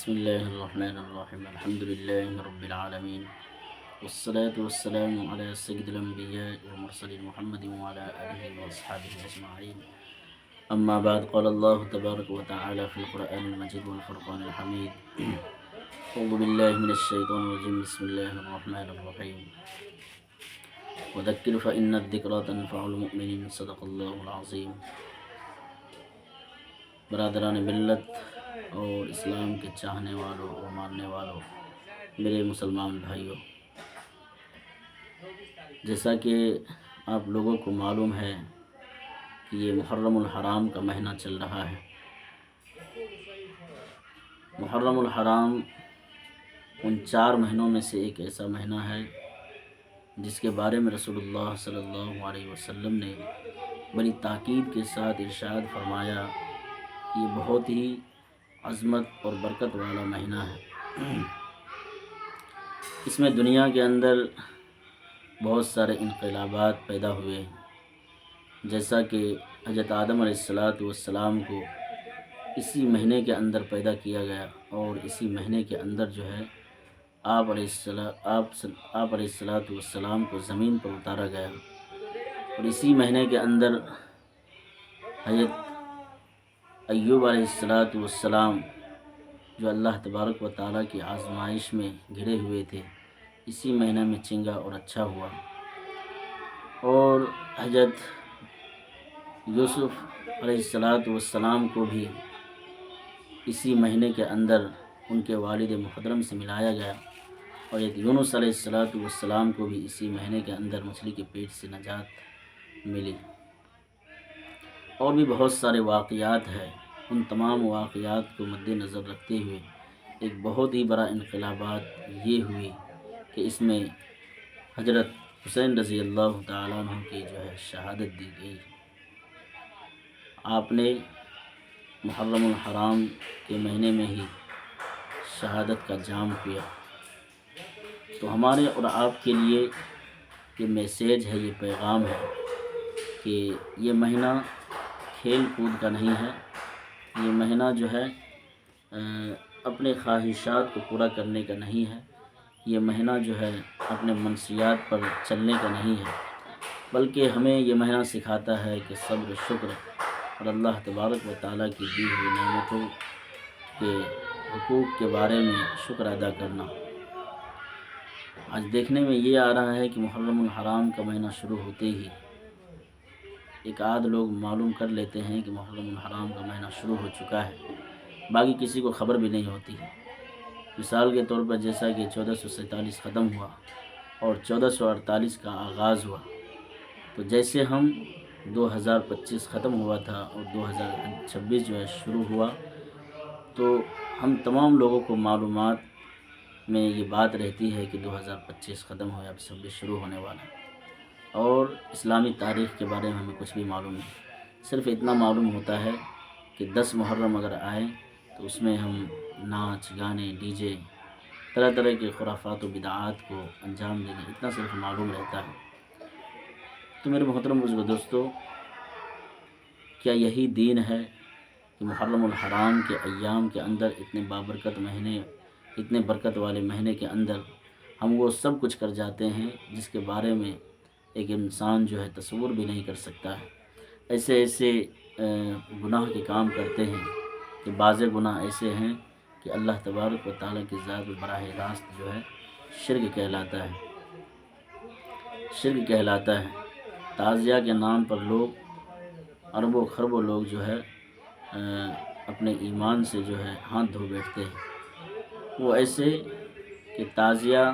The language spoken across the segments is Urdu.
بسم الله الرحمن الرحيم الحمد لله رب العالمين والصلاة والسلام على سيد الأنبياء والمرسلين محمد وعلى آله وأصحابه أجمعين أما بعد قال الله تبارك وتعالى في القرآن المجيد والفرقان الحميد أعوذ بالله من الشيطان الرجيم بسم الله الرحمن الرحيم وذكر فإن الذكرى تنفع المؤمنين صدق الله العظيم۔ برادران ملت اور اسلام کے چاہنے والوں اور ماننے والوں، میرے مسلمان بھائیوں، جیسا کہ آپ لوگوں کو معلوم ہے کہ یہ محرم الحرام کا مہینہ چل رہا ہے۔ محرم الحرام ان 4 مہینوں میں سے ایک ایسا مہینہ ہے جس کے بارے میں رسول اللہ صلی اللہ علیہ وسلم نے بڑی تاکید کے ساتھ ارشاد فرمایا کہ یہ بہت ہی عظمت اور برکت والا مہینہ ہے۔ اس میں دنیا کے اندر بہت سارے انقلابات پیدا ہوئے، جیسا کہ حضرت آدم علیہ السلام کو اسی مہینے کے اندر پیدا کیا گیا، اور اسی مہینے کے اندر جو ہے آپ علیہ السلام کو زمین پر اتارا گیا، اور اسی مہینے کے اندر حضرت ایوب علیہ السلام جو اللہ تبارک و تعالیٰ کی آزمائش میں گھرے ہوئے تھے، اسی مہینے میں چنگا اور اچھا ہوا۔ اور حضرت یوسف علیہ السلام کو بھی اسی مہینے کے اندر ان کے والد محترم سے ملایا گیا، اور حضرت یونس علیہ السلام کو بھی اسی مہینے کے اندر مچھلی کے پیٹ سے نجات ملی۔ اور بھی بہت سارے واقعات ہیں۔ ان تمام واقعات کو مد نظر رکھتے ہوئے ایک بہت ہی بڑا انقلابات یہ ہوئی کہ اس میں حضرت حسین رضی اللہ تعالیٰ عنہ کی جو ہے شہادت دی گئی۔ آپ نے محرم الحرام کے مہینے میں ہی شہادت کا جام پیا۔ تو ہمارے اور آپ کے لیے یہ میسیج ہے، یہ پیغام ہے کہ یہ مہینہ کھیل کود کا نہیں ہے۔ یہ مہینہ جو ہے اپنے خواہشات کو پورا کرنے کا نہیں ہے۔ یہ مہینہ جو ہے اپنے منشیات پر چلنے کا نہیں ہے، بلکہ ہمیں یہ مہینہ سکھاتا ہے کہ صبر، شکر اور اللہ تبارک و تعالیٰ کی دی ہوئی نعمتوں کے حقوق کے بارے میں شکر ادا کرنا۔ آج دیکھنے میں یہ آ رہا ہے کہ محرم الحرام کا مہینہ شروع ہوتے ہی ایک آدھ لوگ معلوم کر لیتے ہیں کہ محرم الحرام کا مہینہ شروع ہو چکا ہے، باقی کسی کو خبر بھی نہیں ہوتی۔ مثال کے طور پر جیسا کہ 1447 ختم ہوا اور 1448 کا آغاز ہوا، تو جیسے ہم 2025 ختم ہوا تھا اور 2026 جو ہے شروع ہوا، تو ہم تمام لوگوں کو معلومات میں یہ بات رہتی ہے کہ 2025 ختم ہوا، اب 26 شروع ہونے والا ہے، اور اسلامی تاریخ کے بارے میں ہمیں کچھ بھی معلوم نہیں۔ صرف اتنا معلوم ہوتا ہے کہ 10 محرم اگر آئے تو اس میں ہم ناچ گانے، ڈی جے، طرح طرح کے خرافات و بدعات کو انجام دیں گے، اتنا صرف معلوم رہتا ہے۔ تو میرے محترم بزرگ دوستو، کیا یہی دین ہے کہ محرم الحرام کے ایام کے اندر اتنے بابرکت مہینے، اتنے برکت والے مہینے کے اندر ہم وہ سب کچھ کر جاتے ہیں جس کے بارے میں ایک انسان جو ہے تصور بھی نہیں کر سکتا ہے۔ ایسے ایسے گناہ کے کام کرتے ہیں کہ بعض گناہ ایسے ہیں کہ اللہ تبارک و تعالیٰ کی ذات براہ راست جو ہے شرک کہلاتا ہے، شرک کہلاتا ہے۔ تعزیہ کے نام پر لوگ، اربوں خربوں لوگ جو ہے اپنے ایمان سے جو ہے ہاتھ دھو بیٹھتے ہیں۔ وہ ایسے کہ تعزیہ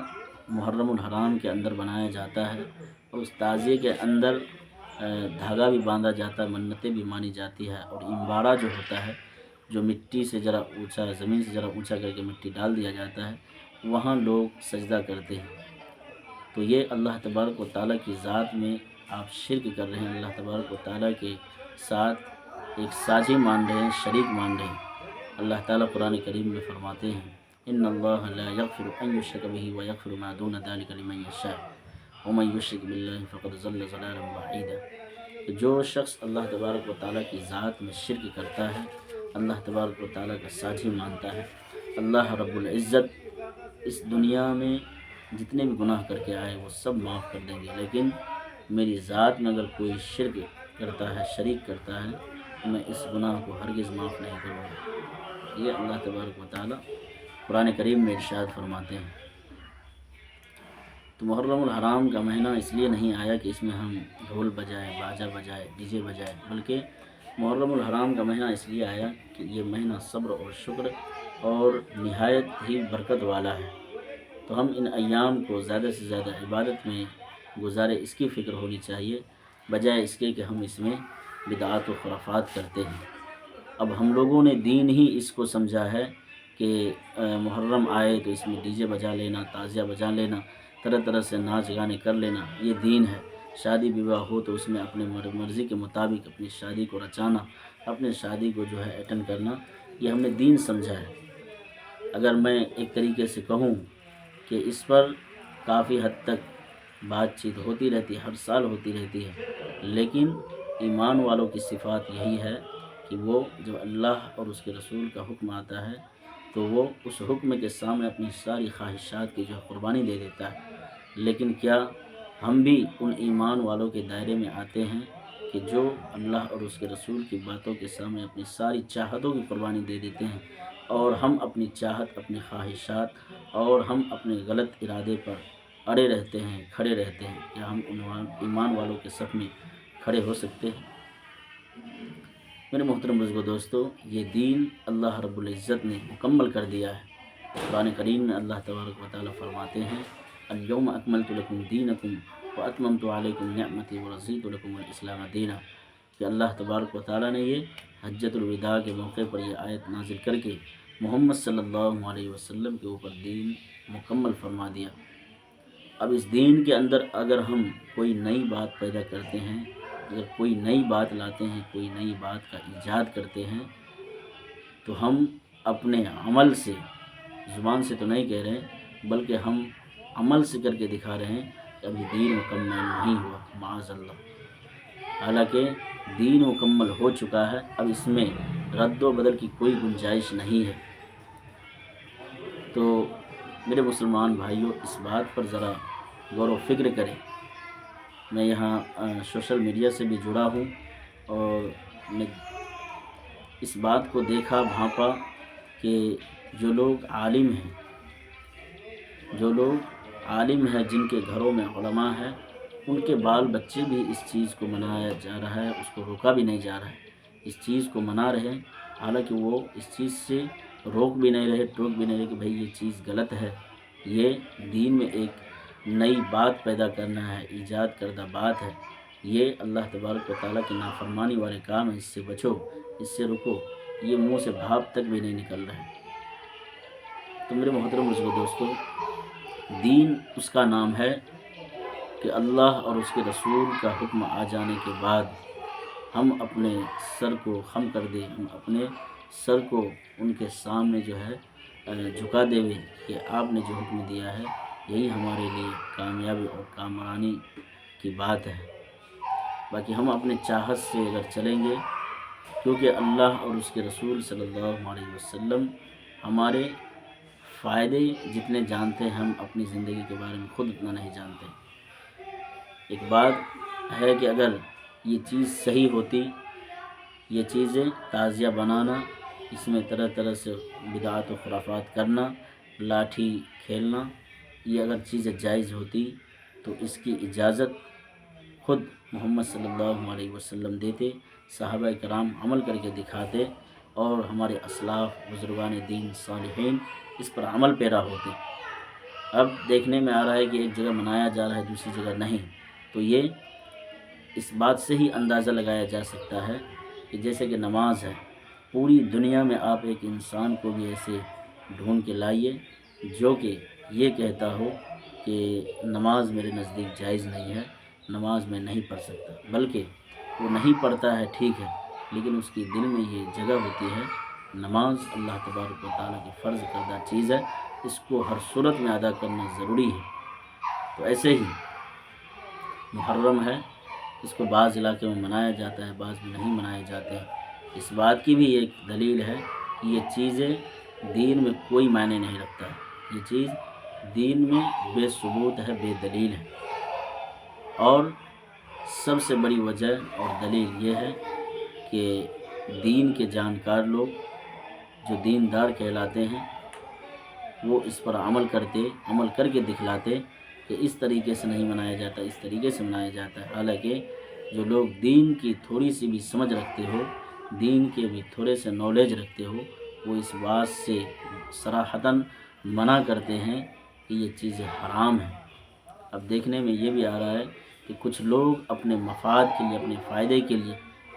محرم الحرام کے اندر بنایا جاتا ہے، اور اس تعزیے کے اندر دھاگا بھی باندھا جاتا ہے، منتیں بھی مانی جاتی ہے، اور امبارہ جو ہوتا ہے، جو مٹی سے ذرا اونچا، زمین سے ذرا اونچا کر کے مٹی ڈال دیا جاتا ہے، وہاں لوگ سجدہ کرتے ہیں۔ تو یہ اللہ تبارک و تعالیٰ کی ذات میں آپ شرک کر رہے ہیں، اللہ تبارک و تعالیٰ کے ساتھ ایک ساجی مان رہے ہیں، شریک مان رہے ہیں۔ اللہ تعالیٰ قرآن کریم میں فرماتے ہیں ان اللہ لا یغفر ان یشرک بہ ویغفر ما دون ذلک لمن یشاء ومن یشرک باللہ فقد ضل ضلالا بعیدا۔ کہ جو شخص اللہ تبارک و تعالیٰ کی ذات میں شرک کرتا ہے، اللہ تبارک و تعالیٰ کا ساجی مانتا ہے، اللہ رب العزت اس دنیا میں جتنے بھی گناہ کر کے آئے وہ سب معاف کر دیں گے، لیکن میری ذات میں اگر کوئی شرک کرتا ہے، شریک کرتا ہے، تو میں اس گناہ کو ہرگز معاف نہیں کروں گا۔ یہ اللہ تبارک و تعالیٰ قرآن کریم میں ارشاد فرماتے ہیں۔ تو محرم الحرام کا مہینہ اس لیے نہیں آیا کہ اس میں ہم ڈھول بجائیں، باجا بجائیں، ڈی جے بجائیں، بلکہ محرم الحرام کا مہینہ اس لیے آیا کہ یہ مہینہ صبر اور شکر اور نہایت ہی برکت والا ہے۔ تو ہم ان ایام کو زیادہ سے زیادہ عبادت میں گزارے، اس کی فکر ہونی چاہیے، بجائے اس کے کہ ہم اس میں بدعات و خرافات کرتے ہیں۔ اب ہم لوگوں نے دین ہی اس کو سمجھا ہے کہ محرم آئے تو اس میں ڈی جے بجا لینا، تعزیہ بجا لینا، طرح طرح سے ناچ گانے کر لینا، یہ دین ہے۔ شادی بیوہ ہو تو اس میں اپنے مرضی کے مطابق اپنی شادی کو رچانا، اپنے شادی کو جو ہے اٹینڈ کرنا، یہ ہم نے دین سمجھا ہے۔ اگر میں ایک طریقے سے کہوں کہ اس پر کافی حد تک بات چیت ہوتی رہتی ہے، ہر سال ہوتی رہتی ہے، لیکن ایمان والوں کی صفات یہی ہے کہ وہ جب اللہ اور اس کے رسول کا حکم آتا ہے تو وہ اس حکم کے سامنے اپنی ساری خواہشات کی جو ہے قربانی دے دیتا ہے۔ لیکن کیا ہم بھی ان ایمان والوں کے دائرے میں آتے ہیں کہ جو اللہ اور اس کے رسول کی باتوں کے سامنے اپنی ساری چاہتوں کی قربانی دے دیتے ہیں، اور ہم اپنی چاہت، اپنی خواہشات اور ہم اپنے غلط ارادے پر اڑے رہتے ہیں، کھڑے رہتے ہیں؟ کیا ہم ایمان والوں کے صف میں کھڑے ہو سکتے ہیں؟ میرے محترم بزرگو دوستو، یہ دین اللہ رب العزت نے مکمل کر دیا ہے۔ قرآن کریم میں اللہ تبارک و تعالیٰ فرماتے ہیں: الیوم اکملت لکم دینکم واتممت علیکم نعمتی ورضیت لکم الاسلام دینا، کہ اللہ تبارک و تعالیٰ نے یہ حجۃ الوداع کے موقع پر یہ آیت نازل کر کے محمد صلی اللہ علیہ وسلم کے اوپر دین مکمل فرما دیا۔ اب اس دین کے اندر اگر ہم کوئی نئی بات پیدا کرتے ہیں، اگر کوئی نئی بات لاتے ہیں، کوئی نئی بات کا ایجاد کرتے ہیں، تو ہم اپنے عمل سے، زبان سے تو نہیں کہہ رہے بلکہ ہم عمل سے کر کے دکھا رہے ہیں کہ ابھی دین مکمل نہیں ہوا، معاذ اللہ۔ حالانکہ دین مکمل ہو چکا ہے، اب اس میں رد و بدل کی کوئی گنجائش نہیں ہے۔ تو میرے مسلمان بھائیوں، اس بات پر ذرا غور و فکر کریں۔ میں یہاں سوشل میڈیا سے بھی جڑا ہوں، اور میں اس بات کو دیکھا، بھانپا کہ جو لوگ عالم ہیں، جن کے گھروں میں علماء ہیں، ان کے بال بچے بھی اس چیز کو منایا جا رہا ہے، اس کو روکا بھی نہیں جا رہا ہے، اس چیز کو منا رہے ہیں، حالانکہ وہ اس چیز سے روک بھی نہیں رہے، ٹوک بھی نہیں رہے کہ بھئی یہ چیز غلط ہے، یہ دین میں ایک نئی بات پیدا کرنا ہے، ایجاد کردہ بات ہے، یہ اللہ تبارک و تعالیٰ کی نافرمانی والے کام ہے، اس سے بچو، اس سے رکو، یہ منہ سے بھاپ تک بھی نہیں نکل رہے۔ تو میرے محترم بزرگو دوستو، دین اس کا نام ہے کہ اللہ اور اس کے رسول کا حکم آ جانے کے بعد ہم اپنے سر کو خم کر دیں، ہم اپنے سر کو ان کے سامنے جو ہے جھکا دے کہ آپ نے جو حکم دیا ہے یہی ہمارے لیے کامیابی اور کامرانی کی بات ہے۔ باقی ہم اپنے چاہت سے اگر چلیں گے، کیونکہ اللہ اور اس کے رسول صلی اللہ علیہ وسلم ہمارے فائدے جتنے جانتے ہیں، ہم اپنی زندگی کے بارے میں خود اتنا نہیں جانتے۔ ایک بات ہے کہ اگر یہ چیز صحیح ہوتی، یہ چیزیں تعزیہ بنانا، اس میں طرح طرح سے بدعات و خرافات کرنا، لاٹھی کھیلنا، یہ اگر چیزیں جائز ہوتی تو اس کی اجازت خود محمد صلی اللہ علیہ وسلم دیتے، صحابہ کرام عمل کر کے دکھاتے، اور ہمارے اسلاف، بزرگان دین، صالحین اس پر عمل پیرا ہوتے۔ اب دیکھنے میں آ رہا ہے کہ ایک جگہ منایا جا رہا ہے، دوسری جگہ نہیں، تو یہ اس بات سے ہی اندازہ لگایا جا سکتا ہے کہ جیسے کہ نماز ہے، پوری دنیا میں آپ ایک انسان کو بھی ایسے ڈھونڈ کے لائیے جو کہ یہ کہتا ہو کہ نماز میرے نزدیک جائز نہیں ہے، نماز میں نہیں پڑھ سکتا، بلکہ وہ نہیں پڑھتا ہے ٹھیک ہے، لیکن اس کی دل میں یہ جگہ ہوتی ہے نماز اللہ تبارک و تعالیٰ کی فرض کردہ چیز ہے، اس کو ہر صورت میں ادا کرنا ضروری ہے۔ تو ایسے ہی محرم ہے، اس کو بعض علاقے میں منایا جاتا ہے، بعض میں نہیں منائے جاتے ہیں۔ اس بات کی بھی ایک دلیل ہے کہ یہ چیزیں دین میں کوئی معنی نہیں رکھتا ہے، یہ چیز دین میں بے ثبوت ہے، بے دلیل ہے۔ اور سب سے بڑی وجہ اور دلیل یہ ہے کہ دین کے جانکار لوگ جو دیندار کہلاتے ہیں وہ اس پر عمل کر کے دکھلاتے کہ اس طریقے سے نہیں منایا جاتا، اس طریقے سے منایا جاتا ہے۔ حالانکہ جو لوگ دین کی تھوڑی سی بھی سمجھ رکھتے ہو، دین کے بھی تھوڑے سے نالج رکھتے ہو، وہ اس بات سے صراحتاً منع کرتے ہیں کہ یہ چیزیں حرام ہیں۔ اب دیکھنے میں یہ بھی آ رہا ہے کہ کچھ لوگ اپنے مفاد کے لیے، اپنے فائدے کے لیے،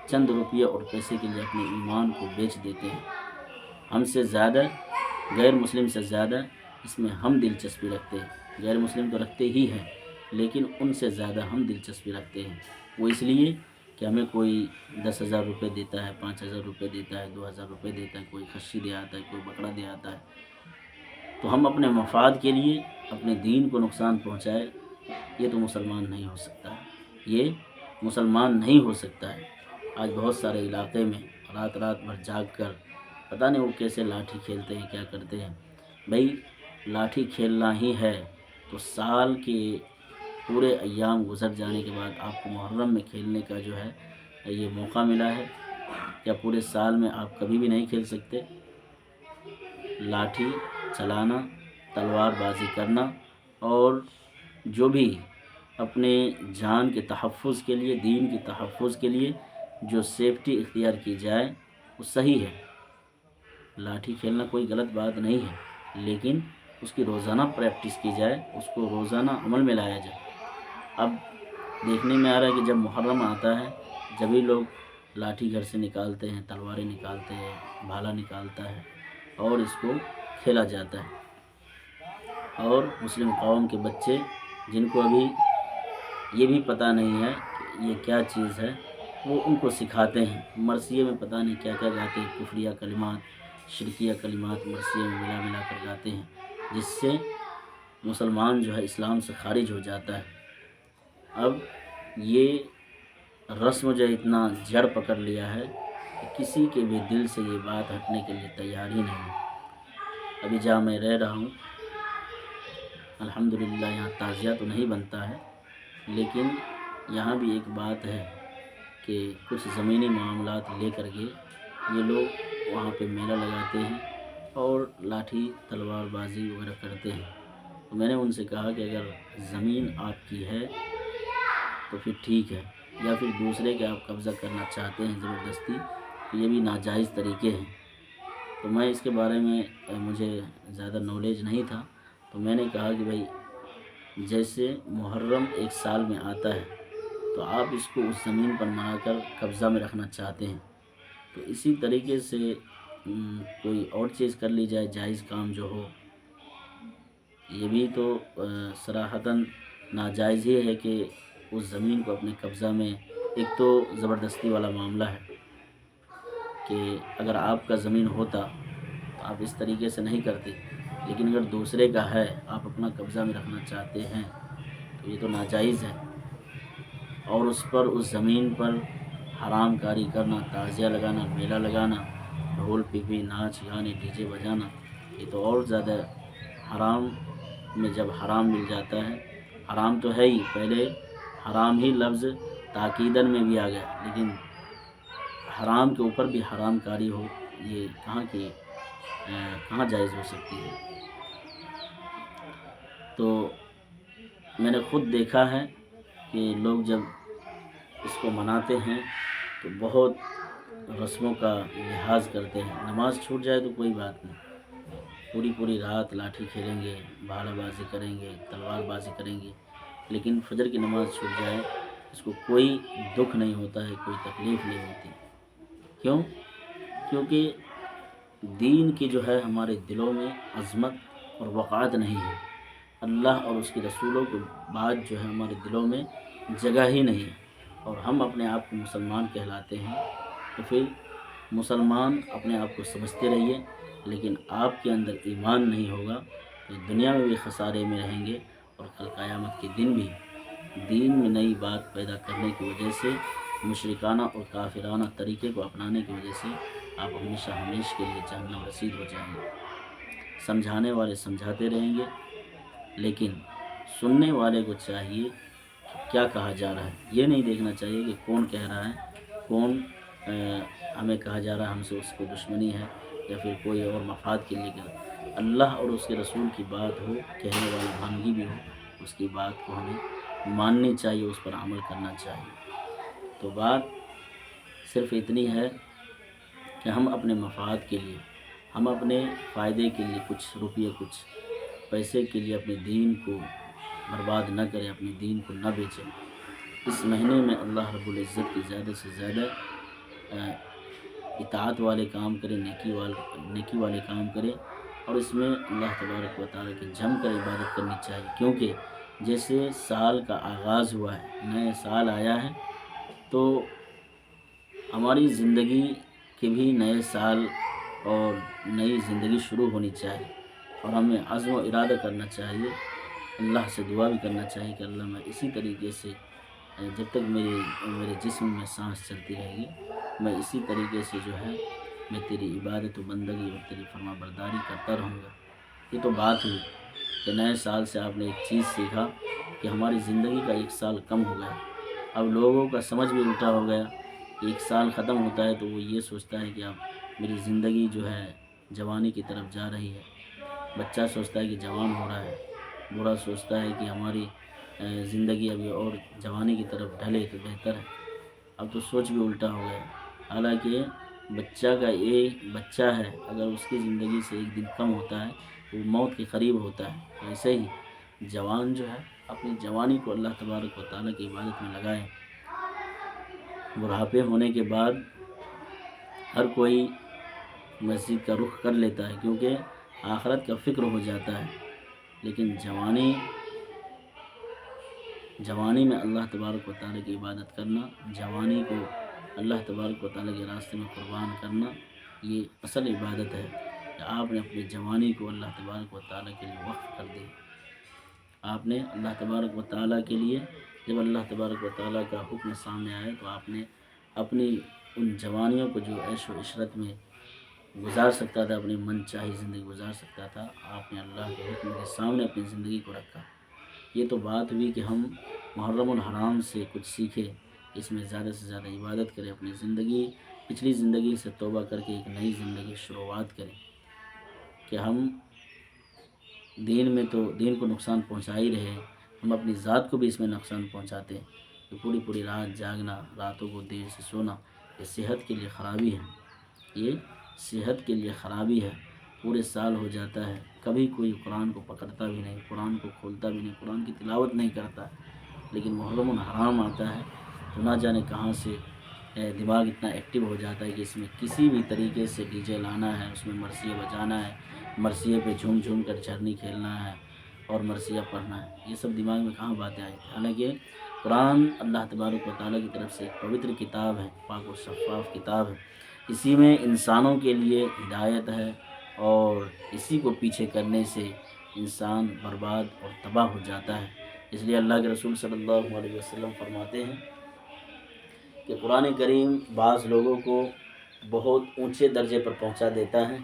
چند روپیہ اور پیسے کے لیے اپنے ایمان کو بیچ دیتے ہیں۔ ہم سے زیادہ، غیر مسلم سے زیادہ اس میں ہم دلچسپی رکھتے ہیں۔ غیر مسلم تو رکھتے ہی ہیں، لیکن ان سے زیادہ ہم دلچسپی رکھتے ہیں۔ وہ اس لیے کہ ہمیں کوئی 10,000 روپے دیتا ہے، 5,000 روپے دیتا ہے، 2,000 روپے دیتا ہے، کوئی خصی دے آتا ہے، کوئی بکرا دے آتا ہے، تو ہم اپنے مفاد کے لیے اپنے دین کو نقصان پہنچائے، یہ تو مسلمان نہیں ہو سکتا ہے، یہ مسلمان نہیں ہو سکتا ہے۔ آج بہت سارے علاقے میں رات بھر جاگ کر پتہ نہیں وہ کیسے لاٹھی کھیلتے ہیں، کیا کرتے ہیں۔ بھائی لاٹھی کھیلنا ہی ہے تو سال کے پورے ایام گزر جانے کے بعد آپ کو محرم میں کھیلنے کا جو ہے یہ موقع ملا ہے، کیا پورے سال میں آپ کبھی بھی نہیں کھیل سکتے؟ لاٹھی چلانا، تلوار بازی کرنا، اور جو بھی اپنے جان کے تحفظ کے لیے، دین کے تحفظ کے لیے جو سیفٹی اختیار کی جائے وہ صحیح ہے۔ لاٹھی کھیلنا کوئی غلط بات نہیں ہے، لیکن اس کی روزانہ پریکٹس کی جائے، اس کو روزانہ عمل میں لایا جائے۔ اب دیکھنے میں آ رہا ہے کہ جب محرم آتا ہے جبھی لوگ لاٹھی گھر سے نکالتے ہیں، تلواریں نکالتے ہیں، بھالا نکالتا ہے اور اس کو کھیلا جاتا ہے۔ اور مسلم قوم کے بچے جن کو ابھی یہ بھی پتہ نہیں ہے کہ یہ کیا چیز ہے، وہ ان کو سکھاتے ہیں۔ مرثیے میں پتہ نہیں کیا کیا گاتے ہیں، کفریہ کلمات، شرکیہ کلمات مرثیے میں ملا کر گاتے ہیں، جس سے مسلمان جو ہے اسلام سے خارج ہو جاتا ہے۔ اب یہ رسم جو اتنا جڑ پکڑ لیا ہے کہ کسی کے بھی دل سے یہ بات ہٹنے کے لیے تیار ہی نہیں ہے۔ ابھی جہاں میں رہ رہا ہوں الحمدللہ یہاں تعزیہ تو نہیں بنتا ہے، لیکن یہاں بھی ایک بات ہے کہ کچھ زمینی معاملات لے کر کے یہ لوگ وہاں پہ میلہ لگاتے ہیں اور لاٹھی تلوار بازی وغیرہ کرتے ہیں۔ تو میں نے ان سے کہا کہ اگر زمین آپ کی ہے تو پھر ٹھیک ہے، یا پھر دوسرے کے آپ قبضہ کرنا چاہتے ہیں زبردستی، تو یہ بھی ناجائز طریقے ہیں۔ تو میں اس کے بارے میں مجھے زیادہ نالج نہیں تھا، تو میں نے کہا کہ بھائی جیسے محرم ایک سال میں آتا ہے تو آپ اس کو اس زمین پر منا کر قبضہ میں رکھنا چاہتے ہیں، تو اسی طریقے سے کوئی اور چیز کر لی جائے، جائز کام جو ہو۔ یہ بھی تو صراحتاً ناجائز ہی ہے کہ اس زمین کو اپنے قبضہ میں، ایک تو زبردستی والا معاملہ ہے کہ اگر آپ کا زمین ہوتا تو آپ اس طریقے سے نہیں کرتے، لیکن اگر دوسرے کا ہے، آپ اپنا قبضہ میں رکھنا چاہتے ہیں تو یہ تو ناجائز ہے۔ اور اس پر، اس زمین پر حرام کاری کرنا، تعزیہ لگانا، میلہ لگانا، ڈھول پیپی، ناچ گانے، ڈی جے بجانا، یہ تو اور زیادہ حرام میں جب حرام مل جاتا ہے۔ حرام تو ہے ہی، پہلے حرام ہی لفظ تاکیداً میں بھی آ گیا، لیکن حرام کے اوپر بھی حرام کاری ہو، یہ کہاں جائز ہو سکتی ہے؟ تو میں نے خود دیکھا ہے کہ لوگ جب اس کو مناتے ہیں تو بہت رسموں کا لحاظ کرتے ہیں۔ نماز چھوٹ جائے تو کوئی بات نہیں، پوری رات لاٹھی کھیلیں گے، بھالا بازی کریں گے، تلوار بازی کریں گے، لیکن فجر کی نماز چھوٹ جائے اس کو کوئی دکھ نہیں ہوتا ہے، کوئی تکلیف نہیں ہوتی۔ کیوں؟ کیونکہ دین کی جو ہے ہمارے دلوں میں عظمت اور وقعت نہیں ہے۔ اللہ اور اس کے رسولوں کے بعد جو ہے ہمارے دلوں میں جگہ ہی نہیں ہے، اور ہم اپنے آپ کو مسلمان کہلاتے ہیں، تو پھر مسلمان اپنے آپ کو سمجھتے رہیے، لیکن آپ کے اندر ایمان نہیں ہوگا تو دنیا میں بھی خسارے میں رہیں گے، اور کل قیامت کے دن بھی دین میں نئی بات پیدا کرنے کی وجہ سے، مشرکانہ اور کافرانہ طریقے کو اپنانے کی وجہ سے آپ ہمیشہ کے لیے جہنم رسید ہو جائیں گے۔ سمجھانے والے سمجھاتے رہیں گے، لیکن سننے والے کو چاہیے کہ کیا کہا جا رہا ہے۔ یہ نہیں دیکھنا چاہیے کہ کون کہہ رہا ہے، کون ہمیں کہا جا رہا ہے، ہم سے اس کو دشمنی ہے یا پھر کوئی اور مفاد کے لیے کہہ رہا ہے۔ اللہ اور اس کے رسول کی بات ہو، کہنے والا بھانگی بھی ہو، اس کی بات کو ہمیں ماننی چاہیے، اس پر عمل کرنا چاہیے۔ تو بات صرف اتنی ہے کہ ہم اپنے مفاد کے لیے، ہم اپنے فائدے کے لیے کچھ روپیے، کچھ پیسے کے لیے اپنے دین کو برباد نہ کریں، اپنے دین کو نہ بیچیں۔ اس مہینے میں اللہ رب العزت کی زیادہ سے زیادہ اطاعت والے کام کریں، نیکی والے کام کریں، اور اس میں اللہ تبارک و تعالیٰ کی جم کر عبادت کرنی چاہیے، کیونکہ جیسے سال کا آغاز ہوا ہے، نئے سال آیا ہے، تو ہماری زندگی کے بھی نئے سال اور نئی زندگی شروع ہونی چاہیے، اور ہمیں عزم و ارادہ کرنا چاہیے، اللہ سے دعا بھی کرنا چاہیے کہ اللہ میں اسی طریقے سے جب تک میرے جسم میں سانس چلتی رہے گی، میں اسی طریقے سے جو ہے میں تیری عبادت و بندگی اور تیری فرما برداری کرتا رہوں گا۔ یہ تو بات ہوئی کہ نئے سال سے آپ نے ایک چیز سیکھا کہ ہماری زندگی کا ایک سال کم ہو گیا۔ اب لوگوں کا سمجھ بھی الٹا ہو گیا، ایک سال ختم ہوتا ہے تو وہ یہ سوچتا ہے کہ اب میری زندگی جو ہے جوانی کی طرف جا رہی ہے۔ بچہ سوچتا ہے کہ جوان ہو رہا ہے، بوڑھا سوچتا ہے کہ ہماری زندگی ابھی اور جوانی کی طرف ڈھلے تو بہتر ہے۔ اب تو سوچ بھی الٹا ہو گیا، حالانکہ بچہ ہے، اگر اس کی زندگی سے ایک دن کم ہوتا ہے تو وہ موت کے قریب ہوتا ہے۔ ویسے ہی جوان جو ہے اپنی جوانی کو اللہ تبارک و تعالیٰ کی عبادت میں لگائے۔ بڑھاپے ہونے کے بعد ہر کوئی مسجد کا رخ کر لیتا ہے، کیونکہ آخرت کا فکر ہو جاتا ہے، لیکن جوانی میں اللہ تبارک و تعالیٰ کی عبادت کرنا، جوانی کو اللہ تبارک و تعالیٰ کے راستے میں قربان کرنا، یہ اصل عبادت ہے کہ آپ نے اپنی جوانی کو اللہ تبارک و تعالیٰ کے لیے وقف کر دی۔ آپ نے اللہ تبارک و تعالیٰ کے لیے، جب اللہ تبارک و تعالیٰ کا حکم سامنے آئے تو آپ نے اپنی ان جوانیوں کو جو عیش و عشرت میں گزار سکتا تھا، اپنی من چاہی زندگی گزار سکتا تھا، آپ نے اللہ کے حکم کے سامنے اپنی زندگی کو رکھا۔ یہ تو بات ہوئی کہ ہم محرم الحرام سے کچھ سیکھیں، اس میں زیادہ سے زیادہ عبادت کریں، اپنی پچھلی زندگی سے توبہ کر کے ایک نئی زندگی شروعات کریں، کہ ہم دین کو نقصان پہنچا ہی رہے، ہم اپنی ذات کو بھی اس میں نقصان پہنچاتے ہیں، کہ پوری رات جاگنا، راتوں کو دیر سے سونا، یہ صحت کے لیے خرابی ہے، پورے سال ہو جاتا ہے، کبھی کوئی قرآن کو پکڑتا بھی نہیں، قرآن کو کھولتا بھی نہیں، قرآن کی تلاوت نہیں کرتا، لیکن محرم الحرام آتا ہے تو نہ جانے کہاں سے دماغ اتنا ایکٹیو ہو جاتا ہے کہ اس میں کسی بھی طریقے سے ڈی جے لانا ہے، اس میں مرثیے بجانا ہے، مرثیے پہ جھوم کر جھرنی کھیلنا ہے اور مرثیہ پڑھنا ہے، یہ سب دماغ میں کہاں باتیں آئی تھیں۔ حالانکہ قرآن اللہ تبارک و تعالیٰ کی طرف سے ایک پوتر کتاب ہے، پاک و شفاف کتاب ہے، اسی میں انسانوں کے لیے ہدایت ہے، اور اسی کو پیچھے کرنے سے انسان برباد اور تباہ ہو جاتا ہے۔ اس لیے اللہ کے رسول صلی اللہ علیہ وسلم فرماتے ہیں کہ قرآن کریم بعض لوگوں کو بہت اونچے درجے پر پہنچا دیتا ہے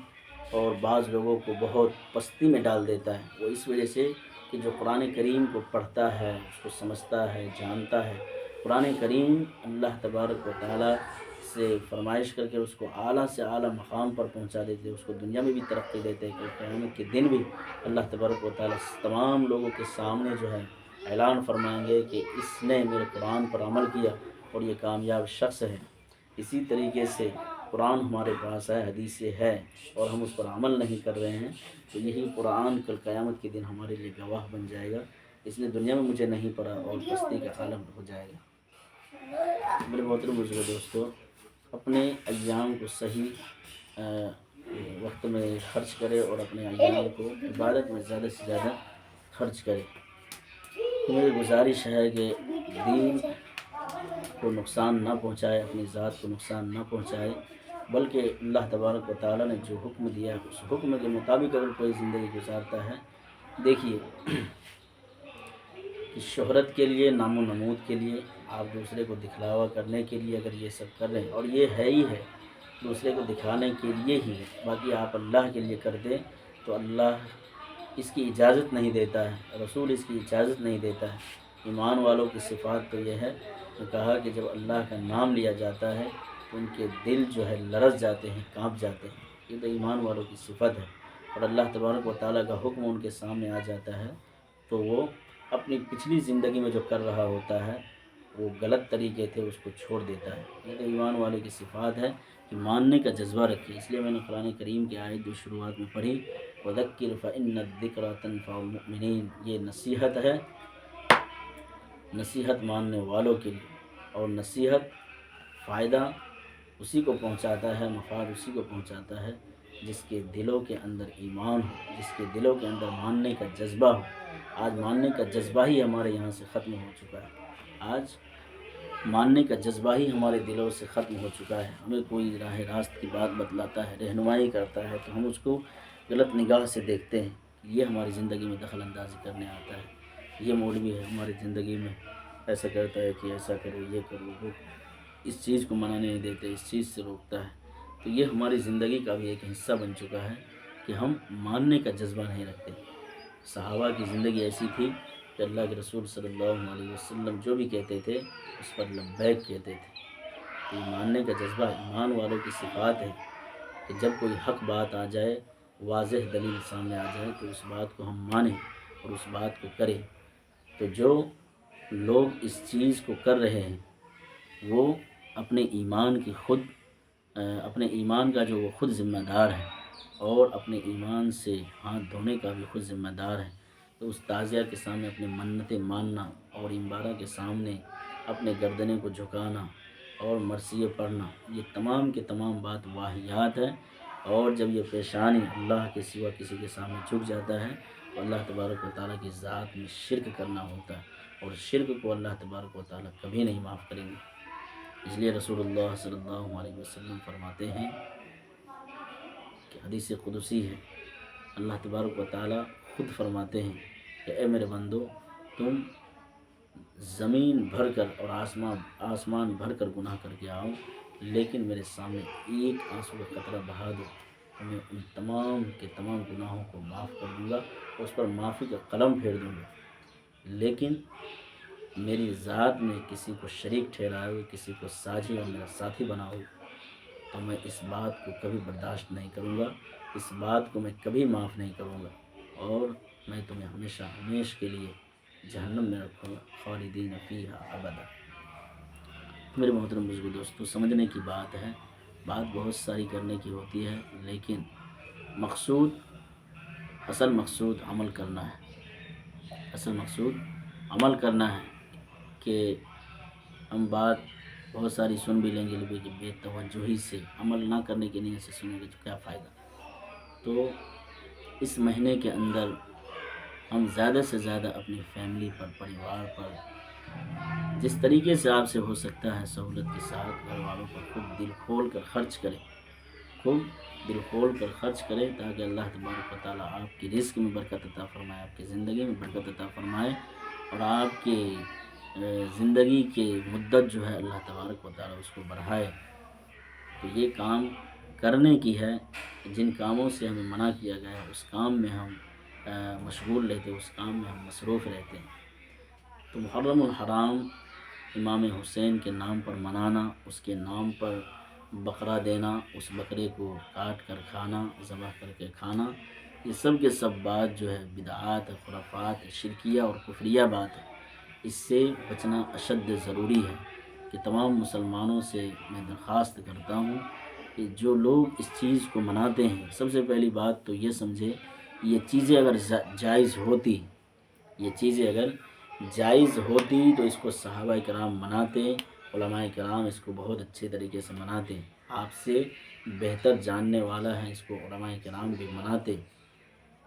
اور بعض لوگوں کو بہت پستی میں ڈال دیتا ہے، وہ اس وجہ سے کہ جو قرآن کریم کو پڑھتا ہے، اس کو سمجھتا ہے، جانتا ہے، قرآن کریم اللہ تبارک و تعالیٰ سے فرمائش کر کے اس کو اعلیٰ سے اعلیٰ مقام پر پہنچا دیتے، اس کو دنیا میں بھی ترقی دیتے کہ قیامت کے دن بھی اللہ تبارک و تعالیٰ تمام لوگوں کے سامنے جو ہے اعلان فرمائیں گے کہ اس نے میرے قرآن پر عمل کیا اور یہ کامیاب شخص ہے۔ اسی طریقے سے قرآن ہمارے پاس ہے، حدیث ہے، اور ہم اس پر عمل نہیں کر رہے ہیں، تو یہی قرآن کل قیامت کے دن ہمارے لیے گواہ بن جائے گا، اس نے دنیا میں مجھے نہیں پڑھا اور پستی کا عالم ہو جائے گا۔ میرے محترم بزرگ دوستو، اپنے ایام کو صحیح وقت میں خرچ کرے اور اپنے ایام کو عبادت میں زیادہ سے زیادہ خرچ کرے۔ میری گزارش ہے کہ دین کو نقصان نہ پہنچائے، اپنی ذات کو نقصان نہ پہنچائے، بلکہ اللہ تبارک و تعالیٰ نے جو حکم دیا ہے اس حکم کے مطابق اگر کوئی زندگی گزارتا ہے، دیکھیے کہ شہرت کے لیے، نام و نمود کے لیے، آپ دوسرے کو دکھلاوا کرنے کے لیے اگر یہ سب کر رہے ہیں، اور یہ ہے ہی ہے دوسرے کو دکھانے کے لیے ہی ہے، باقی آپ اللہ کے لیے کر دیں تو اللہ اس کی اجازت نہیں دیتا ہے، رسول اس کی اجازت نہیں دیتا ہے۔ ایمان والوں کی صفات تو یہ ہے کہ کہا کہ جب اللہ کا نام لیا جاتا ہے تو ان کے دل جو ہے لرز جاتے ہیں، کانپ جاتے ہیں۔ یہ تو ایمان والوں کی صفت ہے۔ اور اللہ تبارک و تعالیٰ کا حکم ان کے سامنے آ جاتا ہے تو وہ اپنی پچھلی زندگی میں جو کر رہا ہوتا ہے، وہ غلط طریقے تھے، اس کو چھوڑ دیتا ہے۔ یہ تو ایمان والے کی صفات ہے کہ ماننے کا جذبہ رکھے۔ اس لیے میں نے قرآن کریم کی آیت جو شروعات میں پڑھی، وَذَكِّرْ فَإِنَّ الذِّكْرَىٰ تَنفَعُ الْمُؤْمِنِينَ، یہ نصیحت ہے، نصیحت ماننے والوں کے لیے۔ اور نصیحت فائدہ اسی کو پہنچاتا ہے، مفاد اسی کو پہنچاتا ہے جس کے دلوں کے اندر ایمان ہو، جس کے دلوں کے اندر ماننے کا جذبہ ہو۔ آج ماننے کا جذبہ ہی ہمارے یہاں سے ختم ہو چکا ہے۔ آج ماننے کا جذبہ ہی ہمارے دلوں سے ختم ہو چکا ہے۔ ہمیں کوئی راہ راست کی بات بتلاتا ہے، رہنمائی کرتا ہے، تو ہم اس کو غلط نگاہ سے دیکھتے ہیں کہ یہ ہماری زندگی میں دخل اندازی کرنے آتا ہے، یہ مولوی ہے ہماری زندگی میں ایسا کرتا ہے کہ ایسا کرو، یہ کرو، وہ اس چیز کو منانے نہیں دیتے، اس چیز سے روکتا ہے۔ تو یہ ہماری زندگی کا بھی ایک حصہ بن چکا ہے کہ ہم ماننے کا جذبہ نہیں رکھتے۔ صحابہ کی زندگی ایسی تھی کہ اللہ کے رسول صلی اللہ علیہ وسلم جو بھی کہتے تھے اس پر لبیک کہتے تھے۔ تو یہ ماننے کا جذبہ ایمان والوں کی صفات ہے کہ جب کوئی حق بات آ جائے، واضح دلیل سامنے آ جائے تو اس بات کو ہم مانیں اور اس بات کو کریں۔ تو جو لوگ اس چیز کو کر رہے ہیں وہ اپنے ایمان کی خود اپنے ایمان کا جو وہ خود ذمہ دار ہے، اور اپنے ایمان سے ہاتھ دھونے کا بھی خود ذمہ دار ہے۔ تو اس تعزیہ کے سامنے اپنی منتیں ماننا اور امبارہ کے سامنے اپنے گردنے کو جھکانا اور مرثیے پڑھنا، یہ تمام کے تمام بات واہیات ہے۔ اور جب یہ پیشانی اللہ کے سوا کسی کے سامنے جھک جاتا ہے تو اللہ تبارک و تعالیٰ کی ذات میں شرک کرنا ہوتا ہے، اور شرک کو اللہ تبارک و تعالیٰ کبھی نہیں معاف کریں گے۔ اس لیے رسول اللہ صلی اللہ علیہ وسلم فرماتے ہیں کہ حدیث قدسی ہے، اللہ تبارک و تعالیٰ خود فرماتے ہیں کہ اے میرے بندو، تم زمین بھر کر اور آسمان بھر کر گناہ کر کے آؤ، لیکن میرے سامنے ایک آنسو کا قطرہ بہا دو تو میں ان تمام کے تمام گناہوں کو معاف کر دوں گا، اس پر معافی کا قلم پھیر دوں گا۔ لیکن میری ذات میں کسی کو شریک ٹھہراؤ، کسی کو ساجی اور میرا ساتھی بناؤ، تو میں اس بات کو کبھی برداشت نہیں کروں گا، اس بات کو میں کبھی معاف نہیں کروں گا، اور میں تمہیں ہمیشہ ہمیشہ کے لیے جہنم میں رکھوں گا، خالدین فیہا ابدا۔ میرے محترم بزرگ دوستو، سمجھنے کی بات ہے، بات بہت ساری کرنے کی ہوتی ہے، لیکن اصل مقصود عمل کرنا ہے، اصل مقصود عمل کرنا ہے۔ کہ ہم بات بہت ساری سن بھی لیں گے لیکن بے توجہی سے عمل نہ کرنے کی نیت سے سنیں گے تو کیا فائدہ۔ تو اس مہینے کے اندر ہم زیادہ سے زیادہ اپنی فیملی پر، پریوار پر، جس طریقے سے آپ سے ہو سکتا ہے سہولت کے ساتھ گھر والوں پر خوب دل کھول کر خرچ کریں، خوب دل کھول کر خرچ کریں، تاکہ اللہ تبارک و تعالیٰ آپ کی رزق میں برکت عطا فرمائے، آپ کی زندگی میں برکت عطا فرمائے، اور آپ کی زندگی کی مدت جو ہے اللہ تبارک و تعالیٰ اس کو بڑھائے۔ تو یہ کام کرنے کی ہے، جن کاموں سے ہمیں منع کیا گیا ہے اس کام میں ہم مشغول رہتے، اس کام میں ہم مصروف رہتے ہیں۔ تو محرم الحرام امام حسین کے نام پر منانا، اس کے نام پر بقرہ دینا، اس بکرے کو کاٹ کر کھانا، ذبح کر کے کھانا، یہ سب کے سب بات جو ہے بدعات، خرافات، شرکیہ اور کفریہ بات ہے۔ اس سے بچنا اشد ضروری ہے کہ تمام مسلمانوں سے میں درخواست کرتا ہوں کہ جو لوگ اس چیز کو مناتے ہیں، سب سے پہلی بات تو یہ سمجھے، یہ چیزیں اگر جائز ہوتی، یہ چیزیں اگر جائز ہوتی تو اس کو صحابہ کرام مناتے، علماء کرام اس کو بہت اچھے طریقے سے مناتے، آپ سے بہتر جاننے والا ہے اس کو علماء کرام بھی مناتے،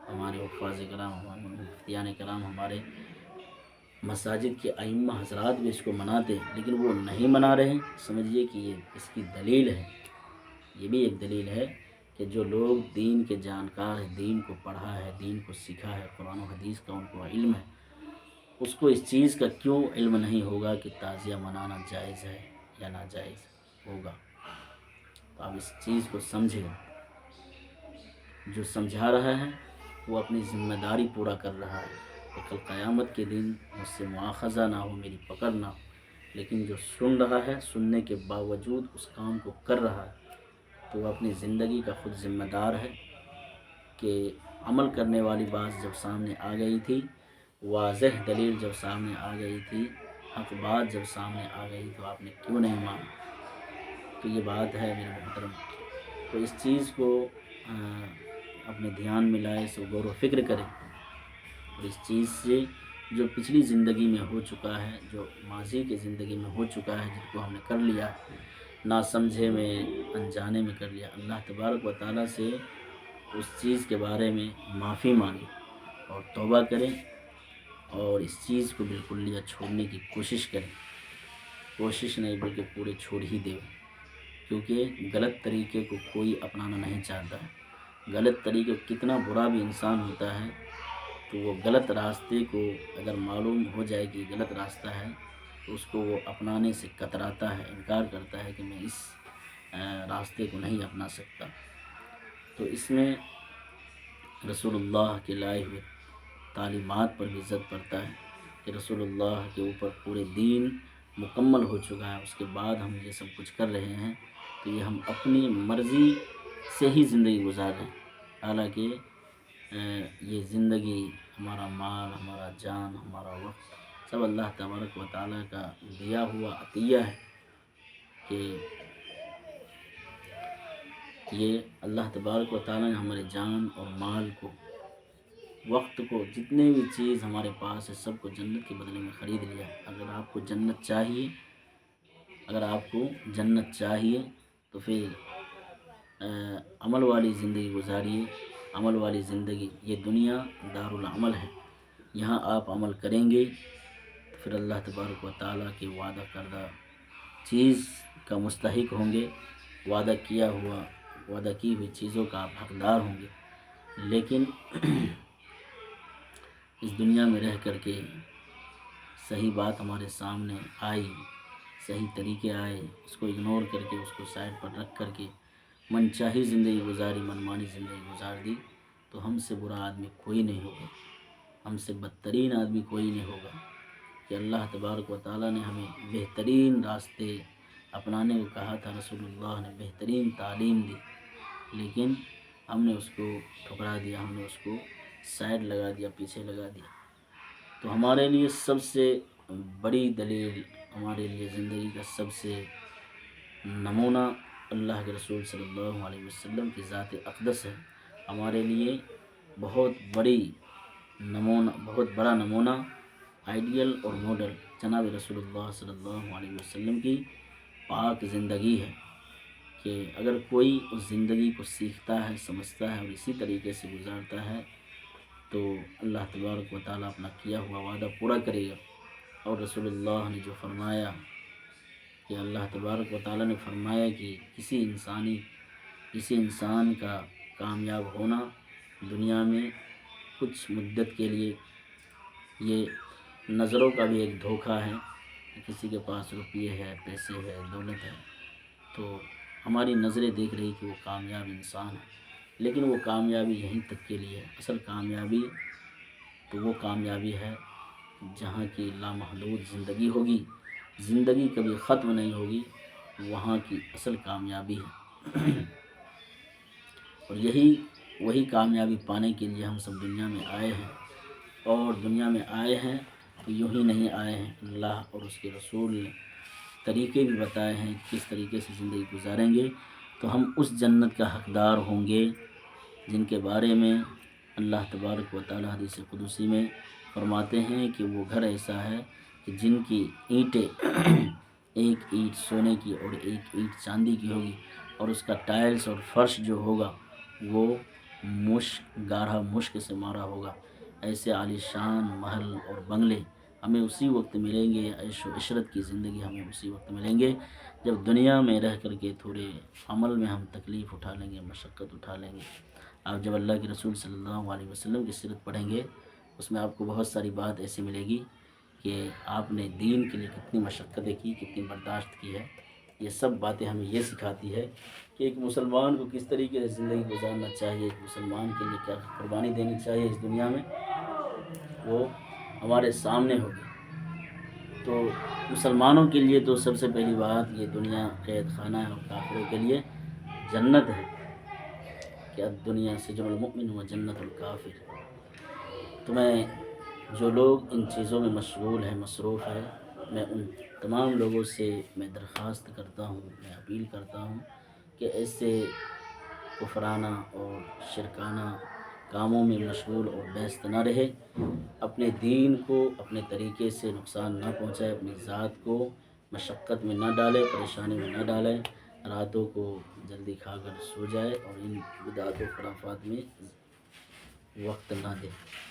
ہمارے حفاظ کرام، ہمارے مفتیان کرام، ہمارے مساجد کے ائمہ حضرات بھی اس کو مناتے، لیکن وہ نہیں منا رہے۔ سمجھیے کہ یہ اس کی دلیل ہے، یہ بھی ایک دلیل ہے کہ جو لوگ دین کے جانکار ہیں، دین کو پڑھا ہے، دین کو سیکھا ہے، قرآن و حدیث کا ان کو علم ہے، اس کو اس چیز کا کیوں علم نہیں ہوگا کہ تعزیہ منانا جائز ہے یا ناجائز ہوگا۔ تو آپ اس چیز کو سمجھیں، جو سمجھا رہا ہے وہ اپنی ذمہ داری پورا کر رہا ہے کہ کل قیامت کے دن مجھ سے مواخذہ نہ ہو، میری پکڑ نہ ہو۔ لیکن جو سن رہا ہے، سننے کے باوجود اس کام کو کر رہا ہے، تو وہ اپنی زندگی کا خود ذمہ دار ہے کہ عمل کرنے والی بات جب سامنے آ گئی تھی، واضح دلیل جب سامنے آ گئی تھی، حق بات جب سامنے آ گئی، تو آپ نے کیوں نہیں مانا؟ تو یہ بات ہے میرے محترم۔ تو اس چیز کو اپنے دھیان میں لائے، سو غور و فکر کریں، اور اس چیز سے جو پچھلی زندگی میں ہو چکا ہے، جو ماضی کی زندگی میں ہو چکا ہے، جن کو ہم نے کر لیا، نہ سمجھے میں، انجانے میں کر لیا، اللہ تبارک و تعالیٰ سے اس چیز کے بارے میں معافی مانگیں اور توبہ کریں، اور اس چیز کو بالکلیہ چھوڑنے کی کوشش کریں۔ کوشش نہیں بلکہ پورے چھوڑ ہی دیں، کیونکہ غلط طریقے کو کوئی اپنانا نہیں چاہتا ہے۔ غلط طریقے، کتنا برا بھی انسان ہوتا ہے، تو وہ غلط راستے کو اگر معلوم ہو جائے کہ غلط راستہ ہے، تو اس کو وہ اپنانے سے کتراتا ہے، انکار کرتا ہے کہ میں اس راستے کو نہیں اپنا سکتا۔ تو اس میں رسول اللہ کے لائے ہوئے تعلیمات پر بھی زد پڑتا ہے کہ رسول اللہ کے اوپر پورے دین مکمل ہو چکا ہے، اس کے بعد ہم یہ سب کچھ کر رہے ہیں، تو یہ ہم اپنی مرضی سے ہی زندگی گزار رہے ہیں، حالانکہ یہ زندگی، ہمارا مال، ہمارا جان، ہمارا وقت، سب اللہ تبارک و تعالیٰ کا دیا ہوا عطیہ ہے، کہ یہ اللہ تبارک و تعالیٰ نے ہمارے جان اور مال کو، وقت کو، جتنے بھی چیز ہمارے پاس ہے، سب کو جنت کے بدلے میں خرید لیا۔ اگر آپ کو جنت چاہیے، اگر آپ کو جنت چاہیے تو پھر عمل والی زندگی گزاریے، عمل والی زندگی۔ یہ دنیا دارالعمل ہے، یہاں آپ عمل کریں گے تو پھر اللہ تبارک و تعالیٰ کے وعدہ کردہ چیز کا مستحق ہوں گے، وعدہ کی ہوئی چیزوں کا آپ حقدار ہوں گے۔ لیکن اس دنیا میں رہ کر کے صحیح بات ہمارے سامنے آئی، صحیح طریقے آئے، اس کو اگنور کر کے، اس کو سائڈ پر رکھ کر کے من چاہی زندگی گزاری، منمانی زندگی گزار دی، تو ہم سے برا آدمی کوئی نہیں ہوگا، ہم سے بدترین آدمی کوئی نہیں ہوگا، کہ اللہ تبارک و تعالیٰ نے ہمیں بہترین راستے اپنانے کو کہا تھا، رسول اللہ نے بہترین تعلیم دی، لیکن ہم نے اس کو ٹھکرا دیا، ہم نے اس کو سائڈ لگا دیا، پیچھے لگا دیا۔ تو ہمارے لیے سب سے بڑی دلیل، ہمارے لیے زندگی کا سب سے نمونہ اللہ کے رسول صلی اللہ علیہ وسلم کی ذات اقدس ہے۔ ہمارے لیے بہت بڑا نمونہ، آئیڈیل اور ماڈل جناب رسول اللہ صلی اللہ علیہ وسلم کی پاک زندگی ہے، کہ اگر کوئی اس زندگی کو سیکھتا ہے، سمجھتا ہے اور اسی طریقے سے گزارتا ہے، تو اللہ تبارک و تعالیٰ اپنا کیا ہوا وعدہ پورا کرے گا۔ اور رسول اللہ نے جو فرمایا کہ اللہ تبارک و تعالیٰ نے فرمایا کہ کسی انسان کا کامیاب ہونا دنیا میں کچھ مدت کے لیے، یہ نظروں کا بھی ایک دھوکہ ہے، کہ کسی کے پاس روپیے ہے، پیسے ہے، دولت ہے، تو ہماری نظریں دیکھ رہی کہ وہ کامیاب انسان ہے، لیکن وہ کامیابی یہیں تک کے لیے ہے۔ اصل کامیابی تو وہ کامیابی ہے جہاں کی لامحدود زندگی ہوگی، زندگی کبھی ختم نہیں ہوگی، وہاں کی اصل کامیابی ہے۔ اور وہی کامیابی پانے کے لیے ہم سب دنیا میں آئے ہیں، اور دنیا میں آئے ہیں تو یوں ہی نہیں آئے ہیں، اللہ اور اس کے رسول نے طریقے بھی بتائے ہیں کس طریقے سے زندگی گزاریں گے، تو ہم اس جنت کا حقدار ہوں گے جن کے بارے میں اللہ تبارک و تعالیٰ حدیث قدسی میں فرماتے ہیں کہ وہ گھر ایسا ہے کہ جن کی اینٹیں ایک اینٹ سونے کی اور ایک اینٹ چاندی کی ہوگی، اور اس کا ٹائلز اور فرش جو ہوگا وہ گاڑھا مشک سے مارا ہوگا۔ ایسے عالیشان محل اور بنگلے ہمیں اسی وقت ملیں گے، عیش و عشرت کی زندگی ہمیں اسی وقت ملیں گے جب دنیا میں رہ کر کے تھوڑے عمل میں ہم تکلیف اٹھا لیں گے، مشقت اٹھا لیں گے۔ آپ جب اللہ کے رسول صلی اللہ علیہ وسلم کی سیرت پڑھیں گے، اس میں آپ کو بہت ساری بات ایسی ملے گی کہ آپ نے دین کے لیے کتنی مشقتیں کی، کتنی برداشت کی ہے، یہ سب باتیں ہمیں یہ سکھاتی ہے کہ ایک مسلمان کو کس طریقے سے زندگی گزارنا چاہیے، ایک مسلمان کے لیے کیا قربانی دینی چاہیے اس دنیا میں، وہ ہمارے سامنے ہوگی۔ تو مسلمانوں کے لیے تو سب سے پہلی بات یہ دنیا قید خانہ ہے، اور کافروں کے لیے جنت ہے کہ الدنیا سجن المؤمن و جنت الکافر۔ تو میں جو لوگ ان چیزوں میں مشغول ہیں، مصروف ہیں، میں ان تمام لوگوں سے میں درخواست کرتا ہوں، میں اپیل کرتا ہوں کہ ایسے کفرانہ اور شرکانہ کاموں میں مشغول اور ব্যস্ত نہ رہے، اپنے دین کو اپنے طریقے سے نقصان نہ پہنچائے، اپنی ذات کو مشقت میں نہ ڈالے، پریشانی میں نہ ڈالے، راتوں کو جلدی کھا کر سو جائے اور ان بدعات و خرافات میں وقت نہ دے۔